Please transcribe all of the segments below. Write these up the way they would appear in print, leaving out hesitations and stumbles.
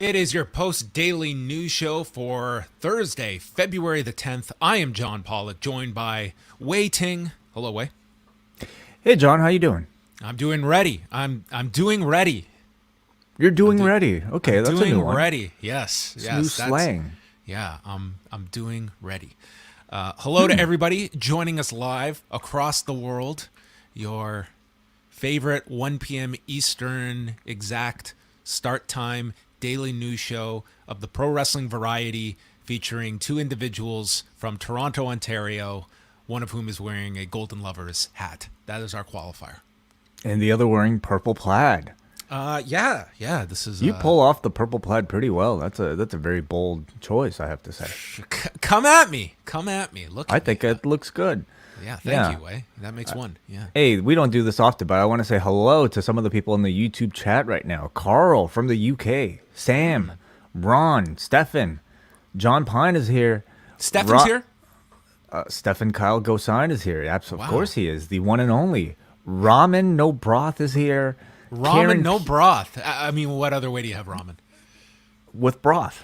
It is your post-daily news show for Thursday, February the 10th. I am John Pollock, joined by Wai Ting. Hello, Wai. Hey, John, how you doing? I'm doing ready. I'm doing ready. You're doing ready. Okay, I'm that's doing a new one. ready. Yes, It's yes. new slang. Yeah, I'm doing ready. Hello to everybody joining us live across the world. Your favorite 1 p.m. Eastern exact start time daily news show of the pro wrestling variety, featuring two individuals from Toronto, Ontario, one of whom is wearing a Golden Lovers hat. That is our qualifier. And the other wearing purple plaid. Yeah. This is You pull off the purple plaid pretty well. That's a very bold choice, I have to say. Come at me. Look. I think it looks good. Yeah, thank you, Wai. That makes one. Yeah. Hey, we don't do this often, but I want to say hello to some of the people in the YouTube chat right now. Carl from the UK, Sam, Ron, Stefan, John Pine is here. Stefan's here? Stefan Kyle Gosign is here. Of Wow. course he is. The one and only. Ramen No Broth is here. Ramen, Karen no broth. I mean, what other way do you have ramen? with broth.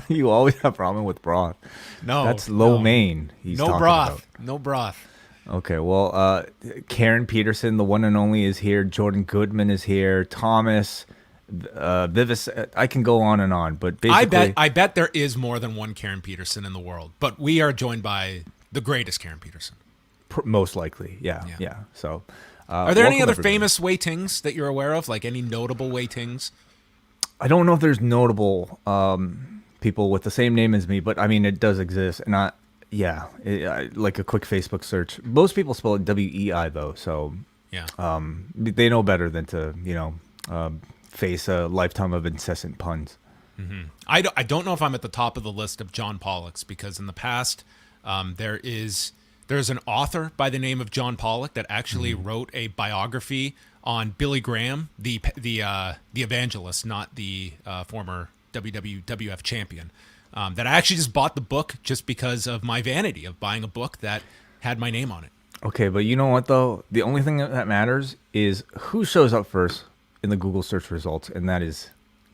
You always have ramen with broth. No. That's lo no. mein. He's No talking broth. No broth. about. Okay, well, Karen Peterson, the one and only, is here. Jordan Goodman is here. Thomas, Vivis. I can go on and on, but basically, I bet there is more than one Karen Peterson in the world, but we are joined by the greatest Karen Peterson. most likely, yeah. So, Are there any welcome, other everybody. famous Wai Tings that you're aware of? Like any notable Wai Tings? I don't know if there's notable people with the same name as me, but I mean it does exist, and like a quick Facebook search. Most people spell it WEI though, so Yeah. they know better than to face a lifetime of incessant puns. I don't know if I'm at the top of the list of John Pollocks, because in the past there's an author by the name of John Pollock that actually wrote a biography on Billy Graham, the evangelist, not the former WWF champion. That I actually just bought the book just because of my vanity of buying a book that had my name on it. Okay, but you know what though? The only thing that matters is who shows up first in the Google search results, and that is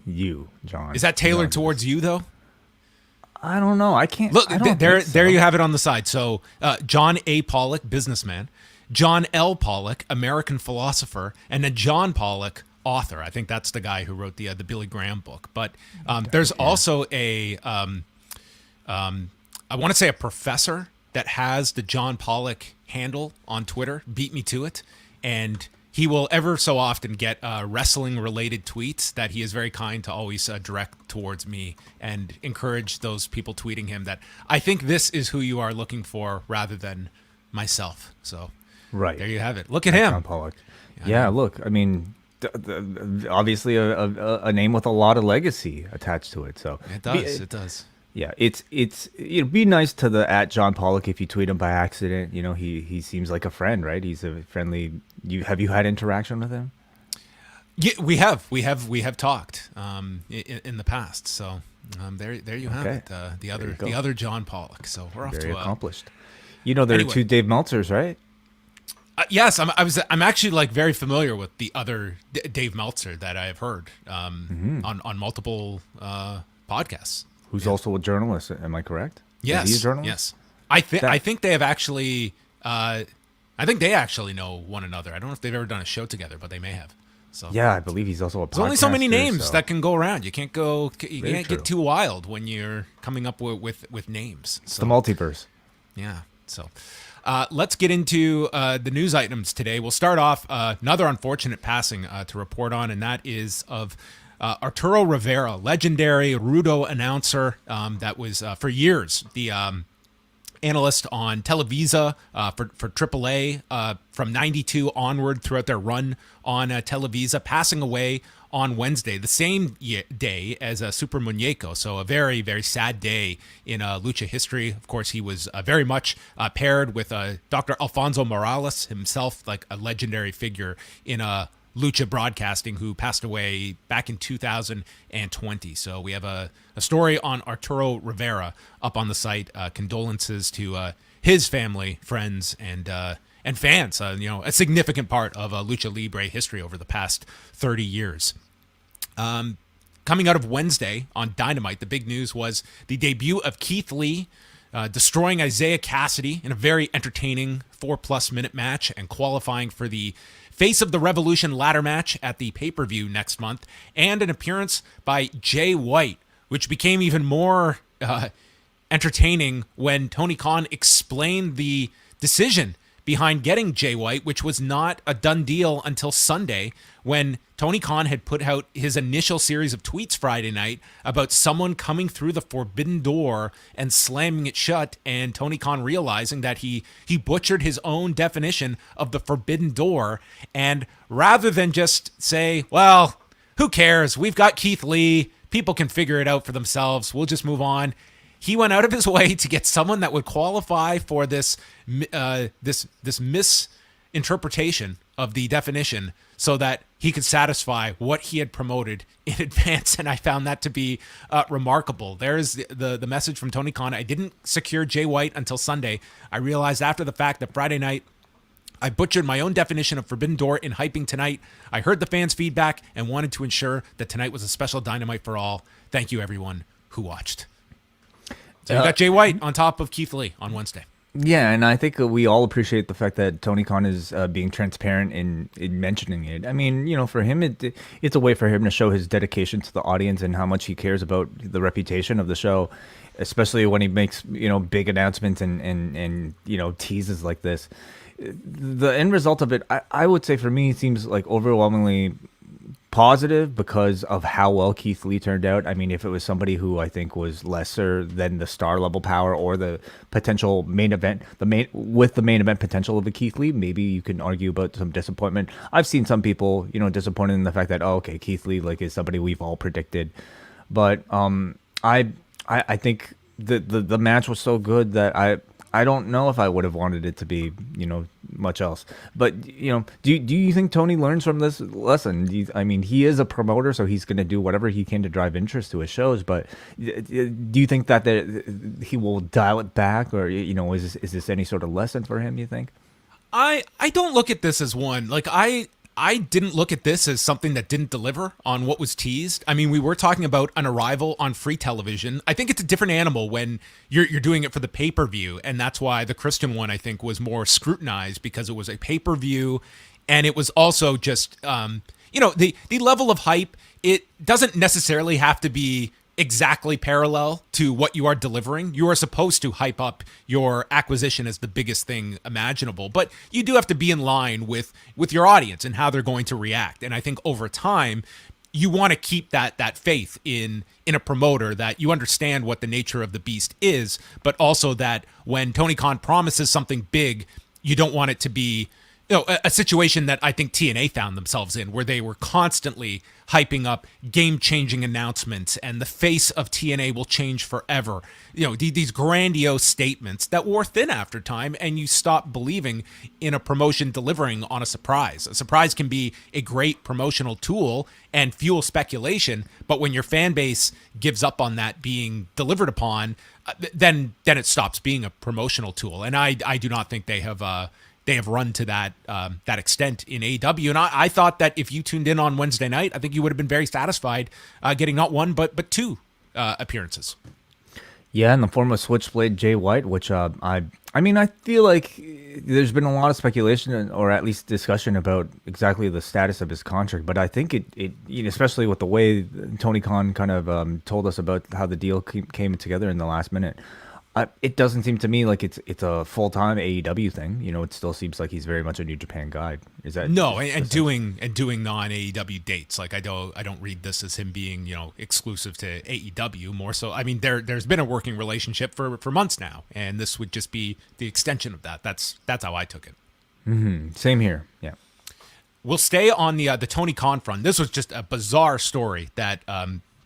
you, John. Is that tailored towards you though? I don't know. I can't Look, I don't there think so. you have it on the side. So John A. Pollock, businessman, John L. Pollock, American philosopher, and then John Pollock, author. I think that's the guy who wrote the Billy Graham book. But there's also I want to say a professor that has the John Pollock handle on Twitter. Beat me to it, and he will ever so often get wrestling-related tweets that he is very kind to always direct towards me and encourage those people tweeting him that I think this is who you are looking for rather than myself. So Right. there you have it. Look at him. John Pollock. Yeah, look, I mean, obviously a name with a lot of legacy attached to it. So It does. Yeah, it'd be nice to the at John Pollock if you tweet him by accident. You know, he seems like a friend, right? He's a friendly. Have you had interaction with him? Yeah, we have talked in the past. So there you have Okay. it. The you go. other John Pollock. So we're off Very to accomplished. You know, there anyway. are two Dave Meltzers, right? Yes, I'm actually like very familiar with the other Dave Meltzer that I have heard on multiple podcasts. Who's also a journalist? Am I correct? Yes, Is he a journalist? yes. I think they have actually. I think they actually know one another. I don't know if they've ever done a show together, but they may have. So Yeah, I believe he's also a. there's only so many names that can go around. You can't Very get true. too wild when you're coming up with names. It's So, the multiverse. yeah. So let's get into the news items today. We'll start off another unfortunate passing to report on, and that is of Arturo Rivera, legendary Rudo announcer that was for years the analyst on Televisa for AAA from 92 onward throughout their run on Televisa, passing away on Wednesday, the same day as Super Muñeco. So a very, very sad day in lucha history. Of course, he was very much paired with Dr. Alfonso Morales, himself like a legendary figure in lucha broadcasting, who passed away back in 2020. So we have a story on Arturo Rivera up on the site. Condolences to his family, friends, and fans. A significant part of Lucha Libre history over the past 30 years. coming out of Wednesday on Dynamite, the big news was the debut of Keith Lee destroying Isaiah Cassidy in a very entertaining 4+ minute match and qualifying for the Face of the Revolution ladder match at the pay-per-view next month, and an appearance by Jay White, which became even more entertaining when Tony Khan explained the decision behind getting Jay White, which was not a done deal until Sunday, when Tony Khan had put out his initial series of tweets Friday night about someone coming through the forbidden door and slamming it shut, and Tony Khan realizing that he butchered his own definition of the forbidden door. And rather than just say, well, who cares? We've got Keith Lee. People can figure it out for themselves. We'll just move on. He went out of his way to get someone that would qualify for this misinterpretation of the definition so that he could satisfy what he had promoted in advance. And I found that to be remarkable. There's the message from Tony Khan. I didn't secure Jay White until Sunday. I realized after the fact that Friday night, I butchered my own definition of Forbidden Door in hyping tonight. I heard the fans' feedback and wanted to ensure that tonight was a special Dynamite for all. Thank you, everyone who watched. So you got Jay White on top of Keith Lee on Wednesday. Yeah, and I think we all appreciate the fact that Tony Khan is being transparent in mentioning it. I mean, you know, for him, it's a way for him to show his dedication to the audience and how much he cares about the reputation of the show, especially when he makes, you know, big announcements and you know, teases like this. The end result of it, I would say for me, seems like overwhelmingly positive because of how well Keith Lee turned out. I mean, if it was somebody who I think was lesser than the star level power or the potential main event, the main event potential of a Keith Lee, maybe you can argue about some disappointment. I've seen some people, you know, disappointed in the fact that, oh, okay, Keith Lee like is somebody we've all predicted, but I think the match was so good that I don't know if I would have wanted it to be, you know, much else. But, you know, do you think Tony learns from this lesson? I mean, he is a promoter, so he's going to do whatever he can to drive interest to his shows. But do you think that he will dial it back, or, you know, is this any sort of lesson for him, you think? I don't look at this as one. Like, I didn't look at this as something that didn't deliver on what was teased. I mean, we were talking about an arrival on free television. I think it's a different animal when you're doing it for the pay-per-view, and that's why the Christian one, I think, was more scrutinized because it was a pay-per-view, and it was also just, you know, the level of hype, it doesn't necessarily have to be exactly parallel to what you are delivering. You are supposed to hype up your acquisition as the biggest thing imaginable, but you do have to be in line with your audience and how they're going to react. And I think over time, you want to keep that faith in a promoter, that you understand what the nature of the beast is, but also that when Tony Khan promises something big, you don't want it to be, you know, a situation that I think TNA found themselves in, where they were constantly hyping up game-changing announcements and the face of TNA will change forever. You know, these grandiose statements that wore thin after time, and you stop believing in a promotion delivering on a surprise. A surprise can be a great promotional tool and fuel speculation, but when your fan base gives up on that being delivered upon, then it stops being a promotional tool. And I do not think they have run to that extent in AEW. And I thought that if you tuned in on Wednesday night, I think you would have been very satisfied getting not one, but two appearances. Yeah, in the form of Switchblade Jay White, which I mean, I feel like there's been a lot of speculation or at least discussion about exactly the status of his contract. But I think it you know, especially with the way Tony Khan kind of told us about how the deal came together in the last minute, it doesn't seem to me like it's a full-time AEW thing. You know, it still seems like he's very much a New Japan guy. Is that no? And doing non-AEW dates. Like I don't read this as him being, you know, exclusive to AEW. More so, I mean, there's been a working relationship for months now, and this would just be the extension of that. That's how I took it. Mm-hmm. Same here. Yeah. We'll stay on the Tony Khan front. This was just a bizarre story that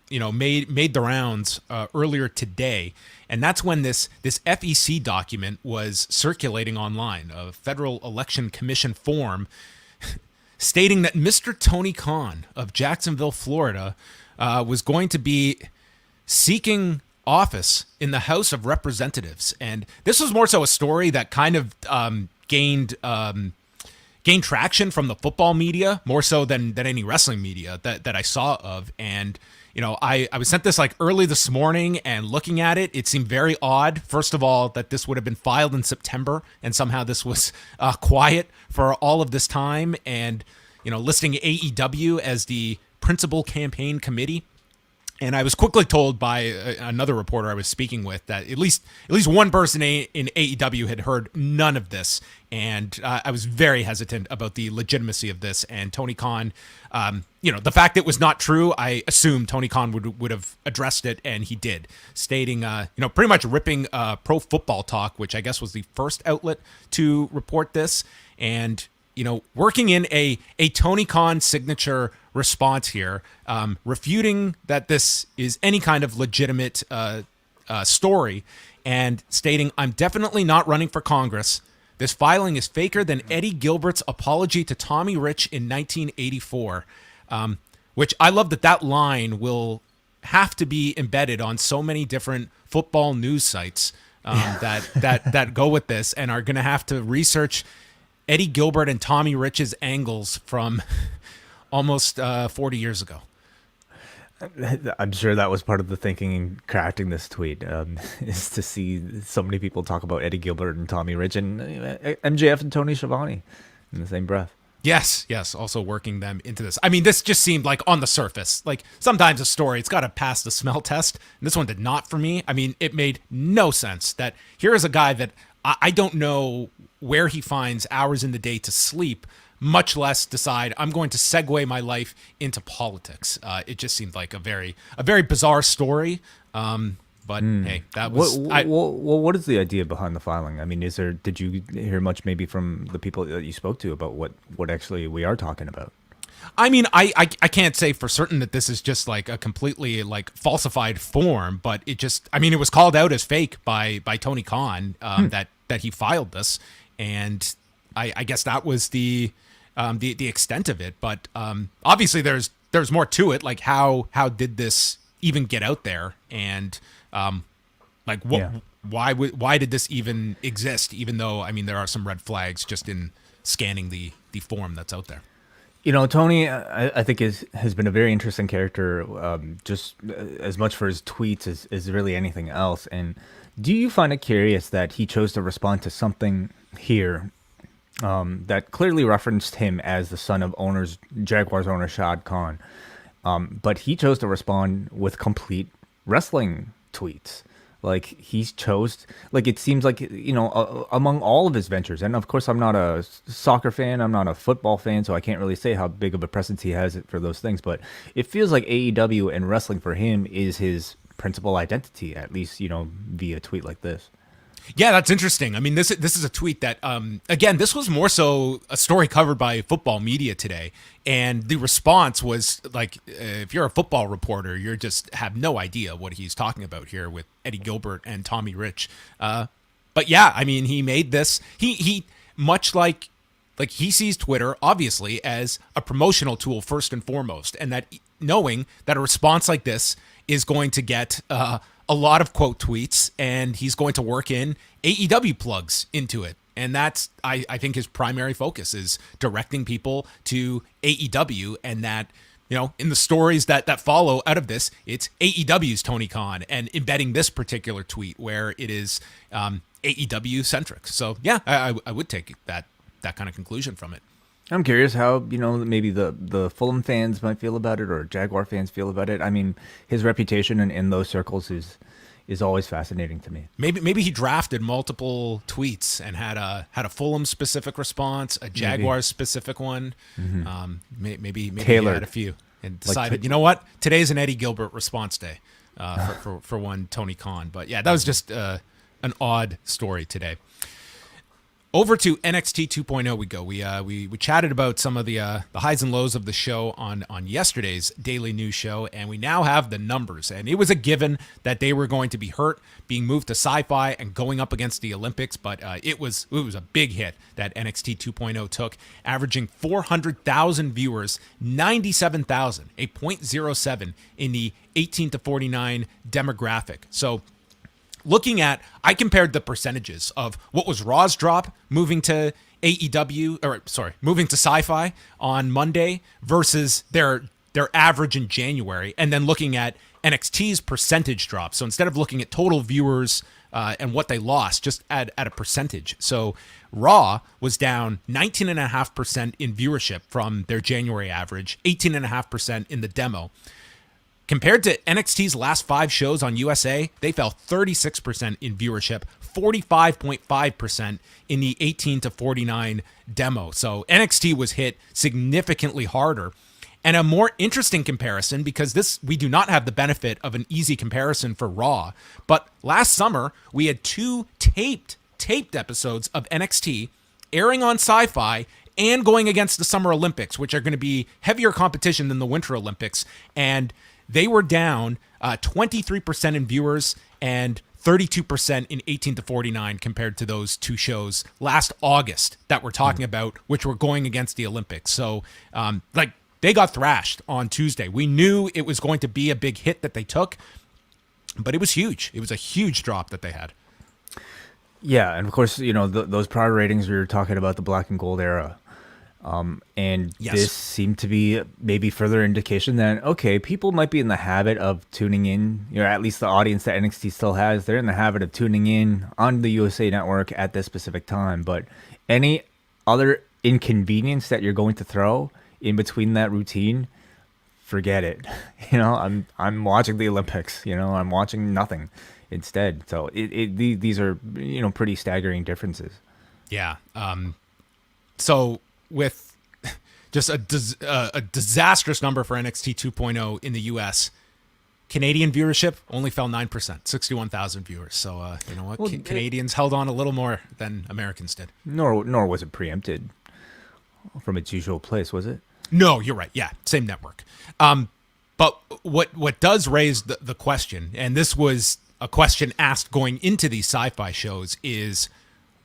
you know, made the rounds earlier today, and that's when this FEC document was circulating online, a Federal Election Commission form stating that Mr. Tony Khan of Jacksonville, Florida, was going to be seeking office in the House of Representatives. And this was more so a story that kind of gained gained traction from the football media more so than any wrestling media that I saw of. And, I was sent this like early this morning, and looking at it, it seemed very odd. First of all, that this would have been filed in September, and somehow this was quiet for all of this time. And, listing AEW as the principal campaign committee. And I was quickly told by another reporter I was speaking with that at least one person in AEW had heard none of this, and I was very hesitant about the legitimacy of this. And Tony Khan, the fact it was not true, I assumed Tony Khan would have addressed it, and he did, stating, pretty much ripping Pro Football Talk, which I guess was the first outlet to report this, and working in a Tony Khan signature response here, refuting that this is any kind of legitimate story, and stating, "I'm definitely not running for Congress. This filing is faker than Eddie Gilbert's apology to Tommy Rich in 1984. Which I love that line will have to be embedded on so many different football news sites that go with this, and are going to have to research Eddie Gilbert and Tommy Rich's angles from almost 40 years ago. I'm sure that was part of the thinking in crafting this tweet, is to see so many people talk about Eddie Gilbert and Tommy Rich and MJF and Tony Schiavone in the same breath. Yes, also working them into this. I mean, this just seemed like on the surface. Like, sometimes a story, it's got to pass the smell test, and this one did not for me. I mean, it made no sense that here is a guy that I don't know where he finds hours in the day to sleep, much less decide I'm going to segue my life into politics. It just seemed like a very bizarre story. But hey, that was. What is the idea behind the filing? I mean, did you hear much maybe from the people that you spoke to about what actually we are talking about? I mean, I can't say for certain that this is just like a completely like falsified form, but it was called out as fake by Tony Khan that he filed this, and I guess that was the extent of it. But obviously there's more to it. Like how did this even get out there, and why did this even exist? Even though, I mean, there are some red flags just in scanning the form that's out there. Tony, I think has been a very interesting character, just as much for his tweets as really anything else. And do you find it curious that he chose to respond to something here that clearly referenced him as the son of Jaguars owner Shad Khan, but he chose to respond with complete wrestling tweets? Like, he's chose, like, it seems like, among all of his ventures, and of course I'm not a soccer fan, I'm not a football fan, so I can't really say how big of a presence he has for those things, but it feels like AEW and wrestling for him is his principal identity, at least, via a tweet like this. Yeah, that's interesting. I mean, this is a tweet that, again, this was more so a story covered by football media today. And the response was like, if you're a football reporter, you just have no idea what he's talking about here with Eddie Gilbert and Tommy Rich. But yeah, I mean, he made this, he much like he sees Twitter, obviously, as a promotional tool first and foremost. And that knowing that a response like this is going to get a lot of quote tweets, and he's going to work in AEW plugs into it. And that's, I think, his primary focus is directing people to AEW, and that, in the stories that follow out of this, it's AEW's Tony Khan, and embedding this particular tweet where it is AEW centric. So yeah, I would take that kind of conclusion from it. I'm curious how, maybe the Fulham fans might feel about it, or Jaguar fans feel about it. I mean, his reputation in those circles is always fascinating to me. Maybe he drafted multiple tweets and had a Fulham specific response, a Jaguars specific one. Mm-hmm. Maybe he had a few and decided, you know what, today's an Eddie Gilbert response day for one Tony Khan. But yeah, that was just an odd story today. Over to NXT 2.0 we go. We chatted about some of the highs and lows of the show on yesterday's daily news show, and we now have the numbers. And it was a given that they were going to be hurt, being moved to Syfy and going up against the Olympics. But it was a big hit that NXT 2.0 took, averaging 400,000 viewers, 97,000, a 0.07 in the 18 to 49 demographic. So I compared the percentages of what was Raw's drop moving to moving to Syfy on Monday versus their average in January, and then looking at NXT's percentage drop. So instead of looking at total viewers and what they lost, just at a percentage. So Raw was down 19.5% in viewership from their January average, 18.5% in the demo. Compared to NXT's last 5 shows on USA, they fell 36% in viewership, 45.5% in the 18 to 49 demo. So NXT was hit significantly harder. And a more interesting comparison, because we do not have the benefit of an easy comparison for Raw, but last summer we had 2 taped episodes of NXT airing on Syfy and going against the Summer Olympics, which are going to be heavier competition than the Winter Olympics. And they were down 23% in viewers and 32% in 18 to 49 compared to those 2 shows last August that we're talking about, which were going against the Olympics. So, they got thrashed on Tuesday. We knew it was going to be a big hit that they took, but it was huge. It was a huge drop that they had. Yeah, and of course, those prior ratings, we were talking about the black and gold era. And yes. This seemed to be maybe further indication that, okay, people might be in the habit of tuning in, at least the audience that NXT still has, they're in the habit of tuning in on the USA Network at this specific time. But any other inconvenience that you're going to throw in between that routine, forget it. I'm watching the Olympics, I'm watching nothing instead. So these are, pretty staggering differences. Yeah. So with just a disastrous number for NXT 2.0 in the US, Canadian viewership only fell 9%, 61,000 viewers. So you know what? Well, Canadians held on a little more than Americans did. Nor was it preempted from its usual place, was it? No, you're right. Yeah, same network. But what does raise the question, and this was a question asked going into these Syfy shows, is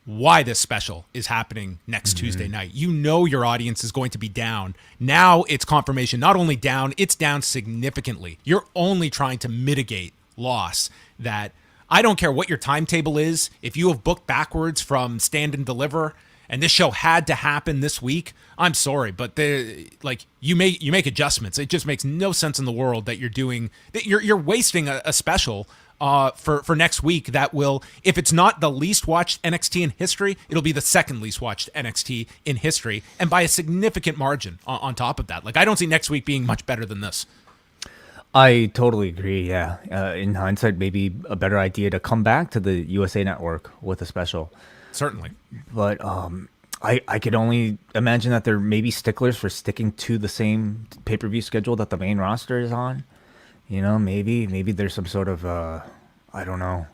why this special is happening next Tuesday night. Your audience is going to be down. Now it's confirmation, not only down, it's down significantly. You're only trying to mitigate loss. That I don't care what your timetable is. If you have booked backwards from Stand and Deliver, and this show had to happen this week, I'm sorry, but you make adjustments. It just makes no sense in the world that you're wasting a special for next week that will, if it's not the least watched NXT in history, it'll be the second least watched NXT in history, and by a significant margin on top of that. I don't see next week being much better than this. I totally agree, yeah. In hindsight, maybe a better idea to come back to the USA Network with a special. Certainly. But I could only imagine that there may be sticklers for sticking to the same pay-per-view schedule that the main roster is on. Maybe there's some sort of, internal,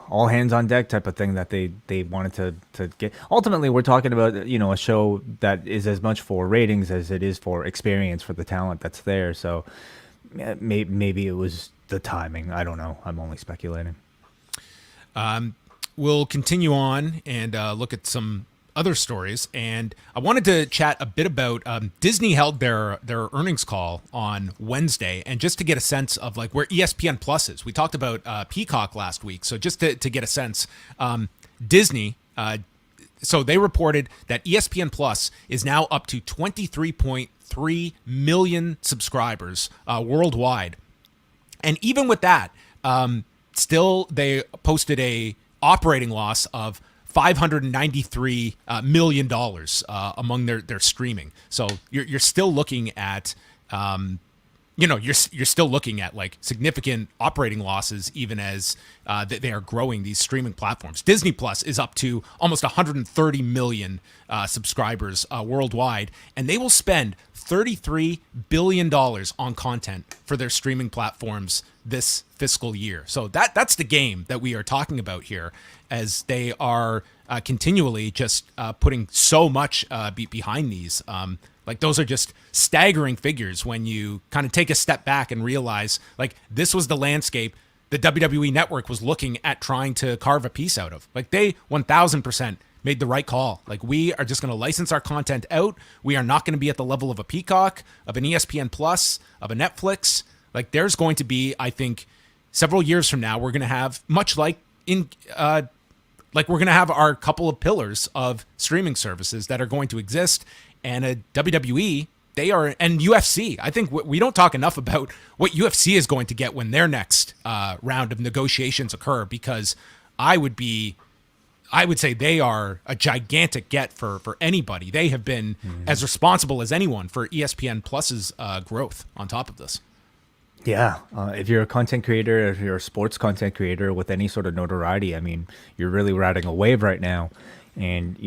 all hands on deck type of thing that they wanted to get. Ultimately, we're talking about, a show that is as much for ratings as it is for experience for the talent that's there. So maybe it was the timing. I don't know. I'm only speculating. We'll continue on and look at some other stories, and I wanted to chat a bit about Disney held their earnings call on Wednesday, and just to get a sense of where ESPN Plus is. We talked about Peacock last week, so just to get a sense, Disney. So they reported that ESPN Plus is now up to 23.3 million subscribers worldwide, and even with that, still they posted a operating loss of $593 million among their streaming. So you're still looking at, you're still looking at significant operating losses, even as they are growing these streaming platforms. Disney Plus is up to almost 130 million subscribers worldwide, and they will spend $33 billion on content for their streaming platforms this fiscal year. So that's the game that we are talking about here, as they are continually just putting so much behind these. Those are just staggering figures when you kind of take a step back and realize this was the landscape the WWE Network was looking at trying to carve a piece out of. They 1000% made the right call. We are just going to license our content out. We are not going to be at the level of a Peacock, of an ESPN Plus, of a Netflix. Like there's going to be, I think, several years from now, we're going to have much like we're going to have our couple of pillars of streaming services that are going to exist, and a WWE. And UFC. I think we don't talk enough about what UFC is going to get when their next round of negotiations occur, because I would say they are a gigantic get for anybody. They have been as responsible as anyone for ESPN Plus's growth on top of this. Yeah, if you're a content creator, if you're a sports content creator with any sort of notoriety, I mean, you're really riding a wave right now, and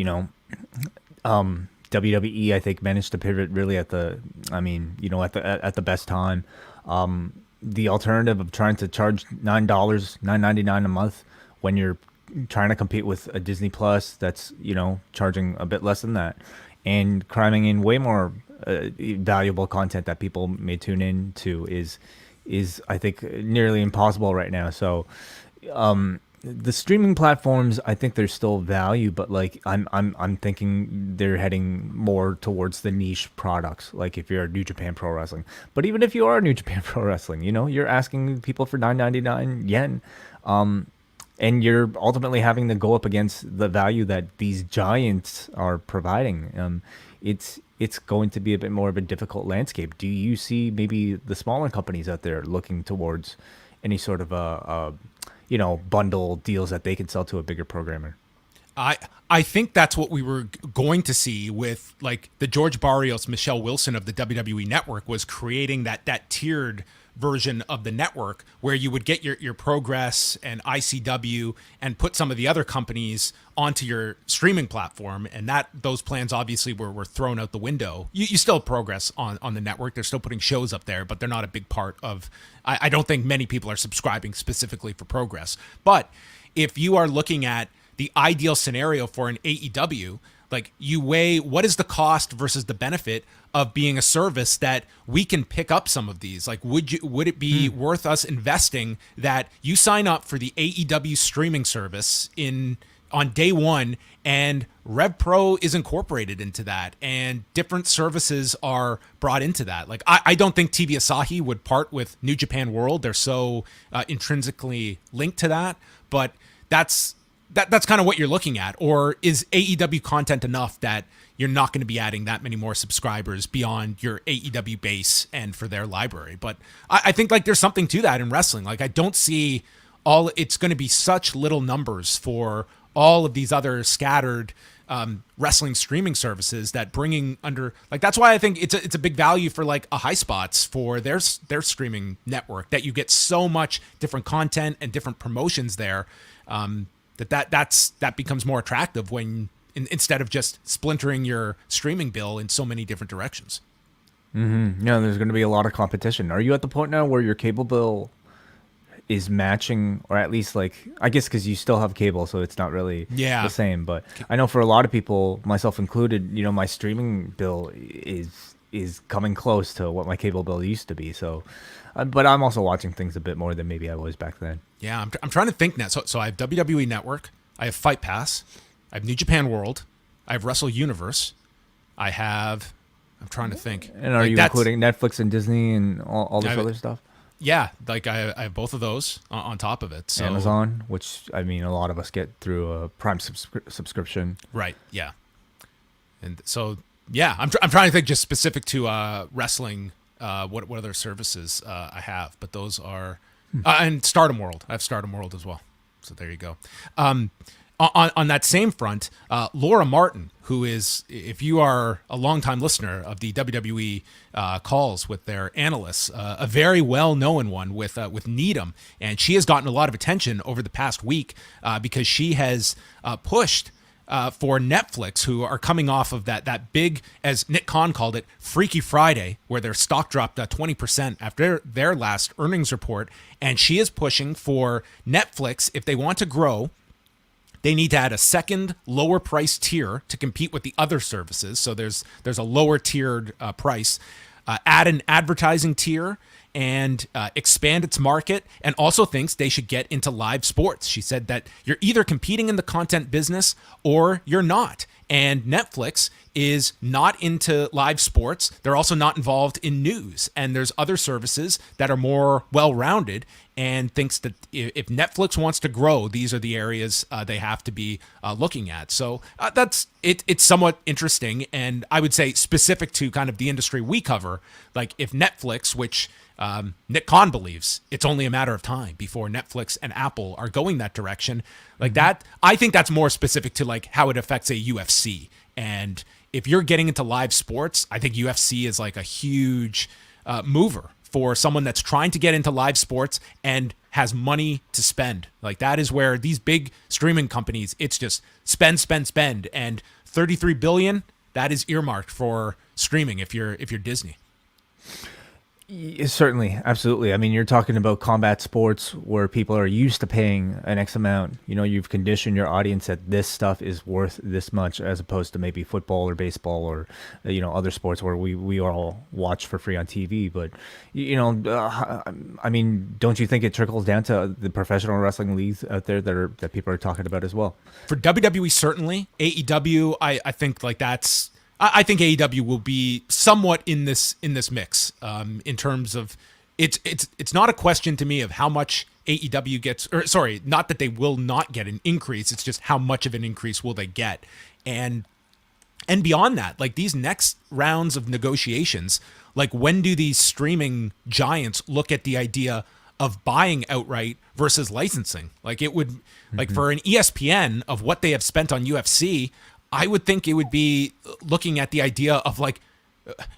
WWE, I think, managed to pivot really at the best time. The alternative of trying to charge $9.99 a month when you're trying to compete with a Disney Plus that's charging a bit less than that, and cramming in way more valuable content that people may tune in to is I think nearly impossible right now. So the streaming platforms, I think there's still value, but like I'm thinking they're heading more towards the niche products. Like if you're New Japan Pro Wrestling, but even if you are New Japan Pro Wrestling, you're asking people for 9.99 yen, and you're ultimately having to go up against the value that these giants are providing. It's going to be a bit more of a difficult landscape. Do you see maybe the smaller companies out there looking towards any sort of bundle deals that they can sell to a bigger programmer? I think that's what we were going to see with like the George Barrios, Michelle Wilson of the WWE Network was creating that tiered version of the network where you would get your Progress and ICW and put some of the other companies onto your streaming platform, and that those plans obviously were thrown out the window. You still have Progress on the network. They're still putting shows up there, but they're not a big part of. I don't think many people are subscribing specifically for Progress. But if you are looking at the ideal scenario for an AEW, like you weigh what is the cost versus the benefit of being a service that we can pick up some of these. Like, would it be worth us investing that you sign up for the AEW streaming service on day one, and RevPro is incorporated into that, and different services are brought into that. Like, I don't think TV Asahi would part with New Japan World. They're so intrinsically linked to that, but that's kind of what you're looking at. Or is AEW content enough that you're not going to be adding that many more subscribers beyond your AEW base and for their library? But I think like there's something to that in wrestling. Like I don't see it's going to be such little numbers for all of these other scattered wrestling streaming services that bringing under, like, that's why I think it's a big value for like a High Spots for their streaming network, that you get so much different content and different promotions there. That becomes more attractive when instead of just splintering your streaming bill in so many different directions. No, there's going to be a lot of competition. Are you at the point now where your cable bill is matching, or at least like, I guess because you still have cable, so it's not really the same. But I know for a lot of people, myself included, my streaming bill is coming close to what my cable bill used to be. So, but I'm also watching things a bit more than maybe I was back then. Yeah, I'm trying to think now. So I have WWE Network, I have Fight Pass, I have New Japan World, I have Wrestle Universe, I'm trying to think. And are you including Netflix and Disney and all this other stuff? Yeah, like I have both of those on top of it. So Amazon, which I mean, a lot of us get through a Prime subscription. Right. Yeah. And so yeah, I'm trying to think just specific to wrestling. What other services I have, but those are and Stardom World. I have Stardom World as well. So there you go. On that same front, Laura Martin, who is, if you are a longtime listener of the WWE calls with their analysts, a very well-known one with Needham, and she has gotten a lot of attention over the past week because she has pushed for Netflix, who are coming off of that big, as Nick Khan called it, Freaky Friday, where their stock dropped 20% after their last earnings report, and she is pushing for Netflix, if they want to grow, they need to add a second lower price tier to compete with the other services. So there's a lower tiered price. Add an advertising tier and expand its market, and also thinks they should get into live sports. She said that you're either competing in the content business or you're not. And Netflix is not into live sports. They're also not involved in news. And there's other services that are more well-rounded, and thinks that if Netflix wants to grow, these are the areas they have to be looking at. So that's it. It's somewhat interesting, and I would say specific to kind of the industry we cover. Like if Netflix, which Nick Khan believes it's only a matter of time before Netflix and Apple are going that direction, like that, I think that's more specific to like how it affects a UFC. And if you're getting into live sports, I think UFC is like a huge mover for someone that's trying to get into live sports and has money to spend. Like that is where these big streaming companies, it's just spend, and 33 billion, that is earmarked for streaming if you're Disney. Certainly, absolutely. I mean, you're talking about combat sports where people are used to paying an X amount. You know, you've conditioned your audience that this stuff is worth this much, as opposed to maybe football or baseball or, you know, other sports where we all watch for free on TV. But, you know, I mean, don't you think it trickles down to the professional wrestling leagues out there that people are talking about as well? For WWE, certainly. AEW, I think like that's... I think AEW will be somewhat in this mix in terms of it's not a question to me of how much AEW gets, or sorry, not that they will not get an increase. It's just how much of an increase will they get, and beyond that, like these next rounds of negotiations, like when do these streaming giants look at the idea of buying outright versus licensing? Like it would, like for an ESPN of what they have spent on UFC. I would think it would be looking at the idea of like,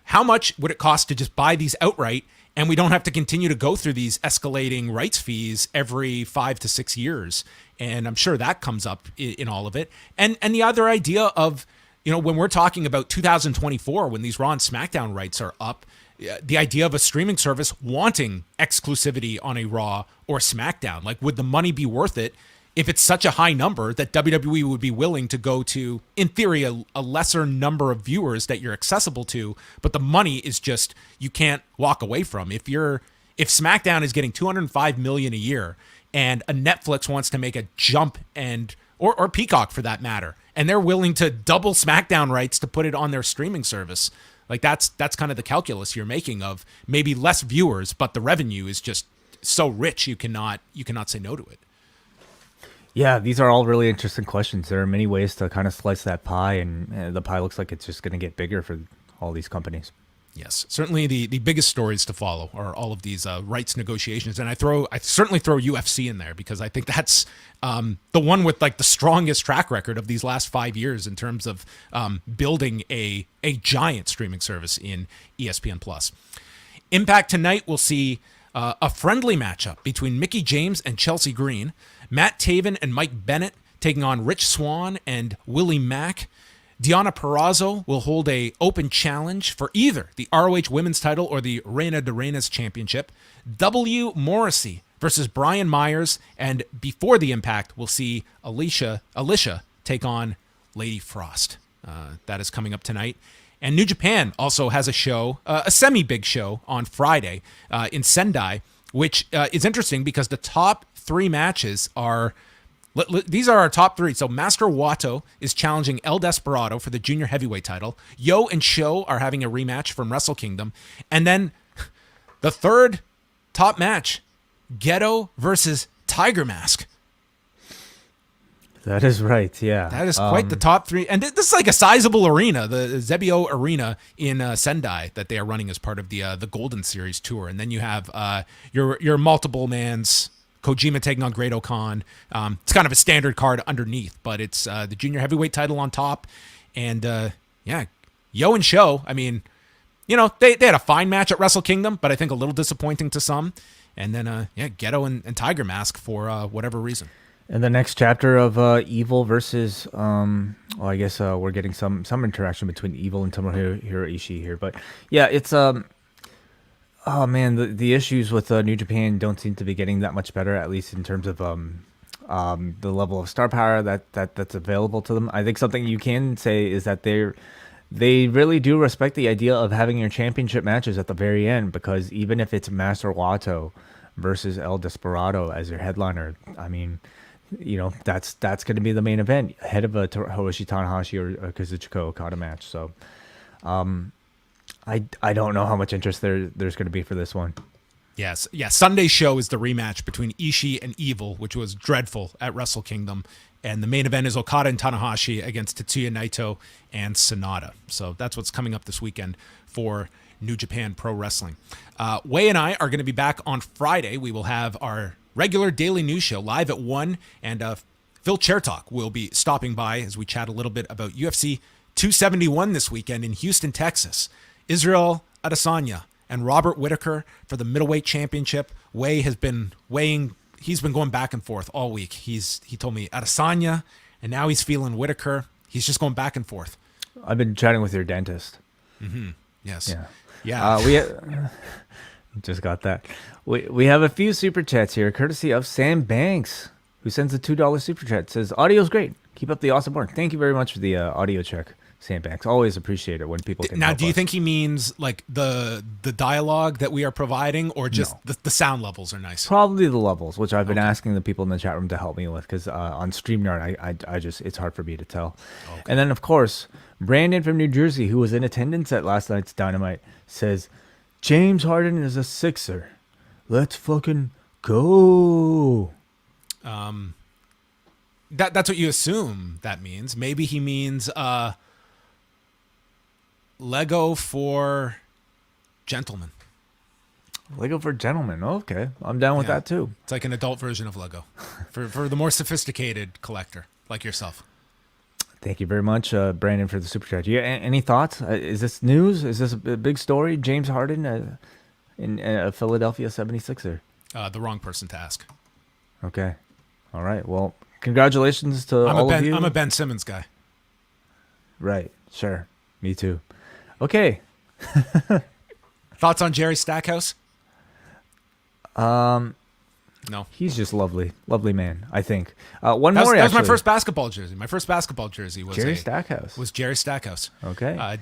how much would it cost to just buy these outright, and we don't have to continue to go through these escalating rights fees every 5 to 6 years. And I'm sure that comes up in all of it. And the other idea of, you know, when we're talking about 2024, when these Raw and SmackDown rights are up, the idea of a streaming service wanting exclusivity on a Raw or SmackDown, like would the money be worth it? If it's such a high number that WWE would be willing to go to, in theory, a lesser number of viewers that you're accessible to, but the money is just, you can't walk away from. If SmackDown is getting $205 million a year and a Netflix wants to make a jump, and or Peacock for that matter, and they're willing to double SmackDown rights to put it on their streaming service, like that's kind of the calculus you're making of maybe less viewers, but the revenue is just so rich you cannot say no to it. Yeah, these are all really interesting questions. There are many ways to kind of slice that pie, and the pie looks like it's just going to get bigger for all these companies. Yes, certainly the biggest stories to follow are all of these rights negotiations, and I certainly throw UFC in there because I think that's the one with like the strongest track record of these last 5 years in terms of building a giant streaming service in ESPN Plus. Impact tonight will see a friendly matchup between Mickie James and Chelsea Green. Matt Taven and Mike Bennett taking on Rich Swann and Willie Mack. Deonna Purrazzo will hold a open challenge for either the ROH Women's title or the Reina de Reinas Championship. W. Morrissey versus Brian Myers. And before the Impact, we'll see Alicia take on Lady Frost. That is coming up tonight. And New Japan also has a show, a semi-big show on Friday in Sendai, which is interesting because the top 3 matches are, these are our top 3. So Master Wato is challenging El Desperado for the junior heavyweight title. Yo and Sho are having a rematch from Wrestle Kingdom. And then the third top match, Gedo versus Tiger Mask. That is right, yeah. That is quite the top 3. And this is like a sizable arena, the Zebio Arena in Sendai that they are running as part of the Golden Series tour. And then you have your multiple mans, Kojima taking on Great Khan. It's kind of a standard card underneath, but it's the junior heavyweight title on top. And Yo and Sho, I mean, you know, they had a fine match at Wrestle Kingdom, but I think a little disappointing to some. And then, Gedo and Tiger Mask for whatever reason. And the next chapter of Evil versus, I guess we're getting some interaction between Evil and Tomohiro Ishii here. But yeah, it's, oh man, the issues with New Japan don't seem to be getting that much better, at least in terms of the level of star power that's available to them. I think something you can say is that they're they really do respect the idea of having your championship matches at the very end, because even if it's Master Wato versus El Desperado as your headliner, I mean, that's going to be the main event ahead of a Hiroshi Tanahashi or a Kazuchika Okada match. So I don't know how much interest there's going to be for this one. Yes. Yeah. Sunday's show is the rematch between Ishii and Evil, which was dreadful at Wrestle Kingdom. And the main event is Okada and Tanahashi against Tetsuya Naito and Sonata. So that's what's coming up this weekend for New Japan Pro Wrestling. Wai and I are going to be back on Friday. We will have our regular daily news show live at 1. And Phil Chairtalk will be stopping by as we chat a little bit about UFC 271 this weekend in Houston, Texas. Israel Adesanya and Robert Whittaker for the middleweight championship. Wai has been weighing. He's been going back and forth all week. He told me Adesanya, and now he's feeling Whittaker. He's just going back and forth. I've been chatting with your dentist. Mm-hmm. Yes. Yeah. We just got that. We have a few super chats here, courtesy of Sam Banks, who sends a $2 super chat. Says audio's great. Keep up the awesome work. Thank you very much for the audio check, Sam Banks. Always appreciate it when people can. Now, do you think he means like the dialogue that we are providing, or just the sound levels are nice? Probably the levels, which I've been asking the people in the chat room to help me with, because on StreamYard, I just, it's hard for me to tell. Okay. And then, of course, Brandon from New Jersey, who was in attendance at last night's Dynamite, says, James Harden is a Sixer. Let's fucking go. That's what you assume that means. Maybe he means Lego for gentlemen. Lego for gentlemen. Okay. I'm down with that too. It's like an adult version of Lego for the more sophisticated collector like yourself. Thank you very much, Brandon, for the super chat. Any thoughts? Is this news? Is this a big story? James Harden in a Philadelphia 76er? The wrong person to ask. Okay. All right. Well, congratulations to all of you. I'm a Ben Simmons guy. Right. Sure. Me too. Okay. Thoughts on Jerry Stackhouse? No. He's just lovely. Lovely man, I think. That was my first basketball jersey. My first basketball jersey was Jerry Stackhouse. Was Jerry Stackhouse. Okay.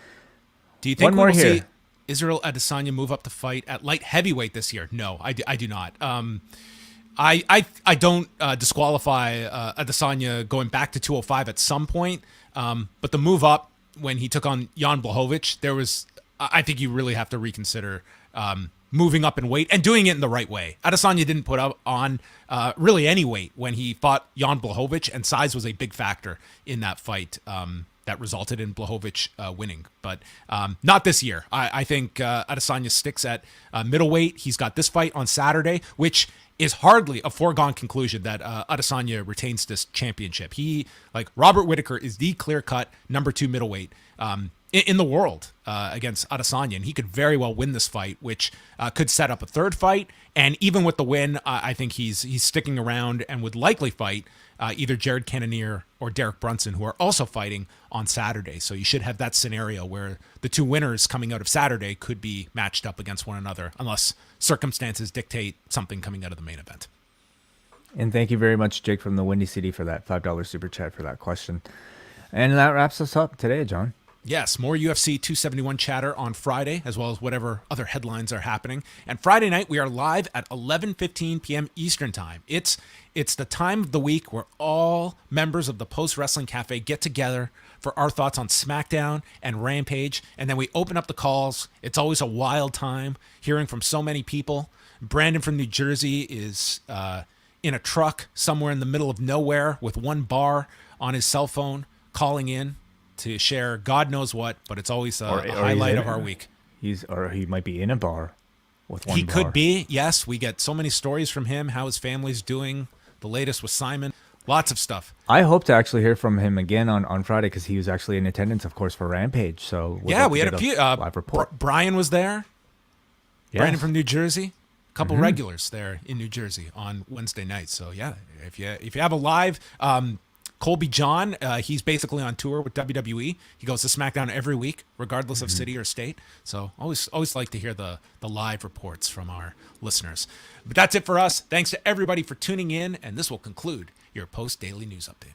Do you think we will see Israel Adesanya move up to fight at light heavyweight this year? No, I do not. I don't disqualify Adesanya going back to 205 at some point, but the move up when he took on Jan Blachowicz, I think you really have to reconsider moving up in weight and doing it in the right way. Adesanya didn't put up on really any weight when he fought Jan Blachowicz, and size was a big factor in that fight that resulted in Blachowicz winning. But not this year. I think Adesanya sticks at middleweight. He's got this fight on Saturday, which is hardly a foregone conclusion that Adesanya retains this championship. He, like Robert Whittaker, is the clear-cut number 2 middleweight in the world against Adesanya, and he could very well win this fight, which could set up a third fight. And even with the win, I think he's sticking around and would likely fight either Jared Cannonier or Derek Brunson, who are also fighting on Saturday. So you should have that scenario where the two winners coming out of Saturday could be matched up against one another, unless circumstances dictate something coming out of the main event. And thank you very much, Jake from the Windy City, for that $5 super chat for that question. And that wraps us up today, John. Yes, more UFC 271 chatter on Friday, as well as whatever other headlines are happening. And Friday night, we are live at 11:15 p.m. Eastern Time. It's the time of the week where all members of the Post Wrestling Cafe get together for our thoughts on SmackDown and Rampage, and then we open up the calls. It's always a wild time, hearing from so many people. Brandon from New Jersey is in a truck somewhere in the middle of nowhere with one bar on his cell phone, calling in to share God knows what, but it's always a highlight of our week. He might be in a bar with one bar. He could be, yes. We get so many stories from him, how his family's doing. The latest with Simon. Lots of stuff. I hope to actually hear from him again on Friday, because he was actually in attendance, of course, for Rampage. So we had a few. Live report. Brian was there. Yes. Brandon from New Jersey. A couple regulars there in New Jersey on Wednesday night. So yeah, if you have a live, Colby John, he's basically on tour with WWE. He goes to SmackDown every week, regardless of city or state. So always like to hear the live reports from our listeners. But that's it for us. Thanks to everybody for tuning in, and this will conclude your Post Daily News Update.